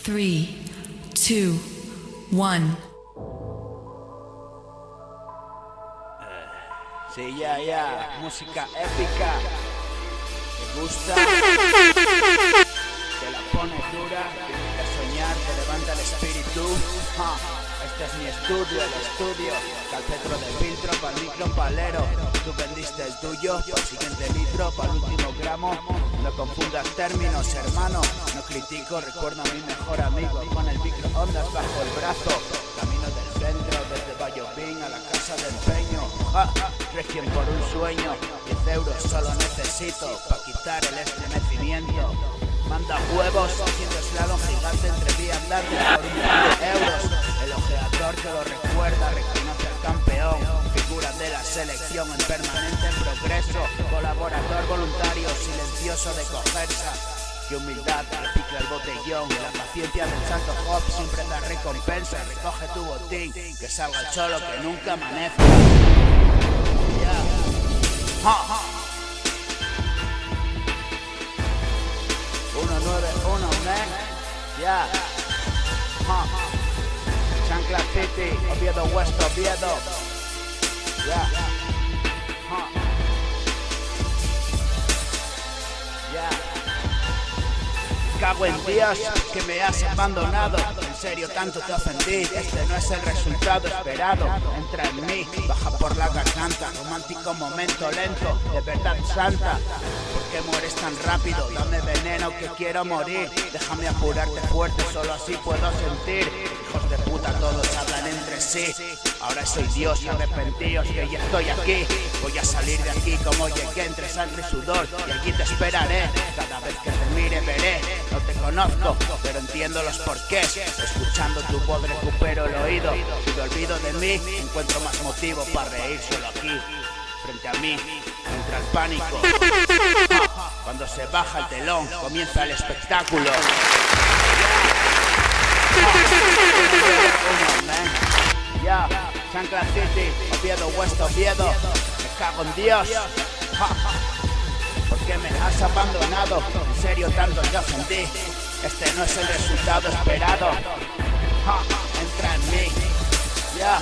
3, 2, 1. Sí, ya, música épica. ¿Te gusta? Te la pone dura, te invita a soñar, te levanta el espíritu. Este es mi estudio, el estudio. Calpetro de filtro, pa'l micro, palero. Tú vendiste el tuyo, pa'l siguiente litro, pa'l último gramo. No confundas términos, hermano. No critico, recuerdo a mi mejor amigo con el microondas bajo el brazo. Camino del centro, desde Vallobín a la casa de empeño. Requiem por un sueño, 10 euros solo necesito pa' quitar el estremecimiento. Manda huevos, haciendo slalom gigante entre viandantes por un par de euros. El ojeador que lo recuerda, reconoce al campeón. Figura de la selección en permanente progreso. Colaborador voluntario, silencioso de cogerse. Qué humildad, recicla el botellón. La paciencia del santo Job siempre da recompensa. Recoge tu botín, que salga el cholo que nunca amanezca. Yeah. 191, man. Yeah. Chancla City, Oviedo West, Oviedo. Yeah. Yeah. Cago en Dios, que me has abandonado. En serio, tanto te ofendí. Este no es el resultado esperado. Entra en mí, baja por la garganta. Romántico momento lento, de verdad santa. ¿Por qué mueres tan rápido? Dame veneno que quiero morir. Déjame apurarte fuerte, solo así puedo sentir. Hijos de puta, todos hablan entre sí. Ahora soy Dios, arrepentíos que ya estoy aquí. Voy a salir de aquí como llegué, entre sangre y sudor. Y allí te esperaré. Cada vez que te mire veré. No te conozco, pero entiendo los porqués. Escuchando tu voz recupero el oído. Si me olvido de mí, encuentro más motivo para reír solo aquí. Frente a mí, entra el pánico. Cuando se baja el telón, comienza el espectáculo. Ya, Chancla City, Oviedo West, Oviedo. Me cago en Dios. ¿Por qué me has abandonado? En serio, tanto te ofendí. Este no es el resultado esperado. Entra en mí. Ya.